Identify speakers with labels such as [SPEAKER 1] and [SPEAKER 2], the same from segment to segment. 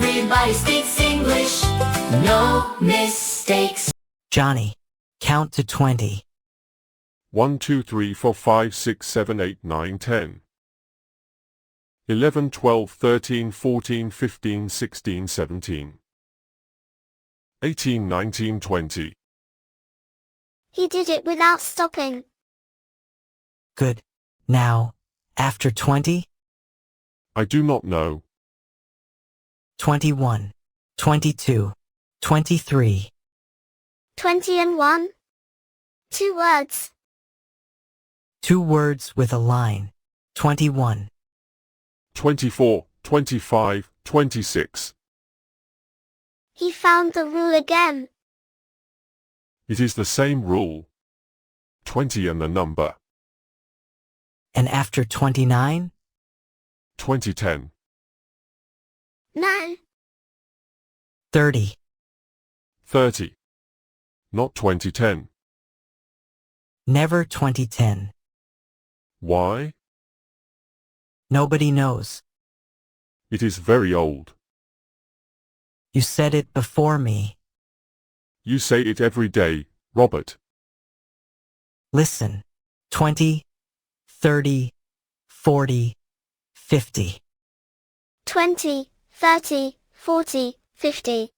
[SPEAKER 1] Everybody speaks English, no mistakes.
[SPEAKER 2] Johnny, count to 20.
[SPEAKER 3] 1, 2, 3, 4, 5, 6, 7, 8, 9, 10. 11, 12, 13, 14, 15, 16, 17. 18, 19, 20.
[SPEAKER 4] He did it without stopping.
[SPEAKER 2] Good. Now, after 20,
[SPEAKER 3] I do not know.
[SPEAKER 2] 21, 22, 23.
[SPEAKER 4] 20 and 1. 2 words.
[SPEAKER 2] 2 words with a line. 21.
[SPEAKER 3] 24, 25, 26.
[SPEAKER 4] He found the rule again.
[SPEAKER 3] It is the same rule. 20 and the number.
[SPEAKER 2] And after 29,
[SPEAKER 3] 2010.
[SPEAKER 4] No.
[SPEAKER 2] 30.
[SPEAKER 3] 30. Not 2010.
[SPEAKER 2] Never 2010.
[SPEAKER 3] Why?
[SPEAKER 2] Nobody knows.
[SPEAKER 3] It is very old.
[SPEAKER 2] You said it before me.
[SPEAKER 3] You say it every day, Robert.
[SPEAKER 2] Listen. 20, 30, 40, 50.
[SPEAKER 4] 20, 30, 40, 50.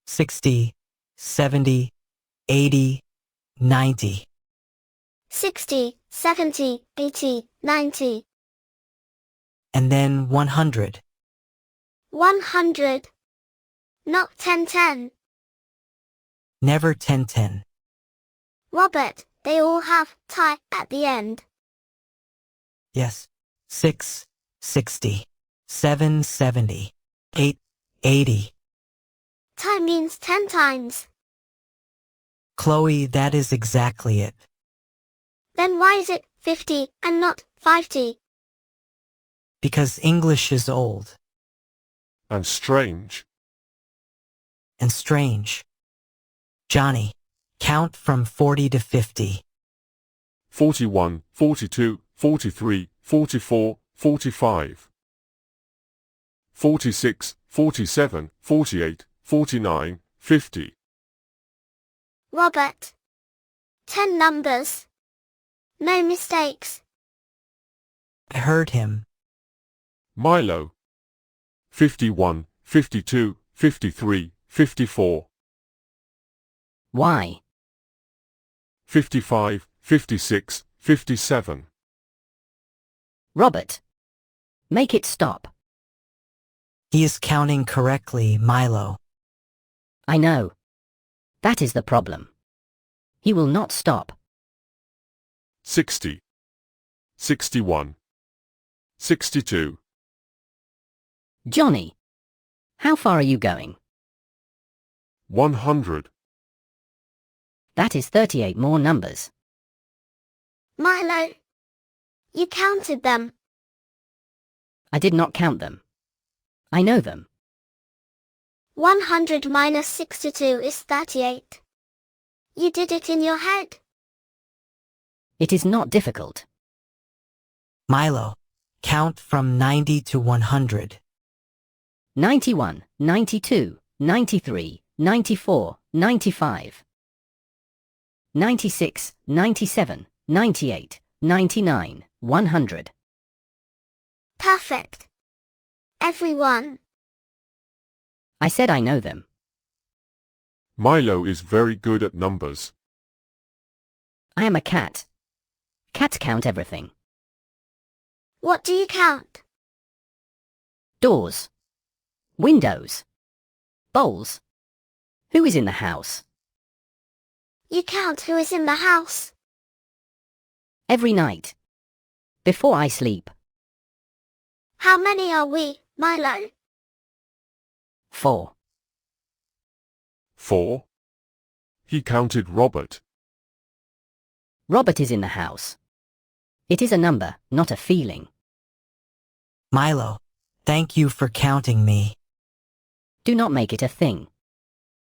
[SPEAKER 2] 60, 70, 80, 90.
[SPEAKER 4] 60, 70, 80, 90.
[SPEAKER 2] And then 100.
[SPEAKER 4] 100. Not 1010.
[SPEAKER 2] Never 1010.
[SPEAKER 4] Robert, they all have tie at the end.
[SPEAKER 2] Yes. 6, 60. 7, 70. 8, 80.
[SPEAKER 4] Tie means 10 times.
[SPEAKER 2] Chloe, that is exactly it.
[SPEAKER 4] Then why is it 50 and not 50?
[SPEAKER 2] Because English is old.
[SPEAKER 3] And strange.
[SPEAKER 2] And strange. Johnny, count from 40 to 50.
[SPEAKER 3] 41, 42, 43, 44, 45. 46, 47, 48, 49, 50.
[SPEAKER 4] Robert. 10 numbers. No mistakes.
[SPEAKER 2] I heard him.
[SPEAKER 3] Milo. 51, 52, 53, 54.
[SPEAKER 5] Why?
[SPEAKER 3] 55, 56, 57.
[SPEAKER 5] Robert. Make it stop.
[SPEAKER 2] He is counting correctly, Milo.
[SPEAKER 5] I know. That is the problem. He will not stop.
[SPEAKER 3] 60. 61. 62.
[SPEAKER 5] Johnny. How far are you going?
[SPEAKER 3] 100.
[SPEAKER 5] That is 38 more numbers.
[SPEAKER 4] Milo. You counted them.
[SPEAKER 5] I did not count them. I know them.
[SPEAKER 4] 100 minus 62 is 38. You did it in your head.
[SPEAKER 5] It is not difficult.
[SPEAKER 2] Milo, count from 90 to 100.
[SPEAKER 5] 91, 92, 93, 94, 95. 96, 97, 98, 99, 100.
[SPEAKER 4] Perfect. Everyone.
[SPEAKER 5] I said I know them.
[SPEAKER 3] Milo is very good at numbers.
[SPEAKER 5] I am a cat. Cats count everything.
[SPEAKER 4] What do you count?
[SPEAKER 5] Doors. Windows. Bowls. Who is in the house?
[SPEAKER 4] You count who is in the house.
[SPEAKER 5] Every night. Before I sleep.
[SPEAKER 4] How many are we, Milo?
[SPEAKER 5] 4.
[SPEAKER 3] 4. He counted Robert.
[SPEAKER 5] Robert is in the house. It is a number, not a feeling.
[SPEAKER 2] Milo, thank you for counting me.
[SPEAKER 5] Do not make it a thing.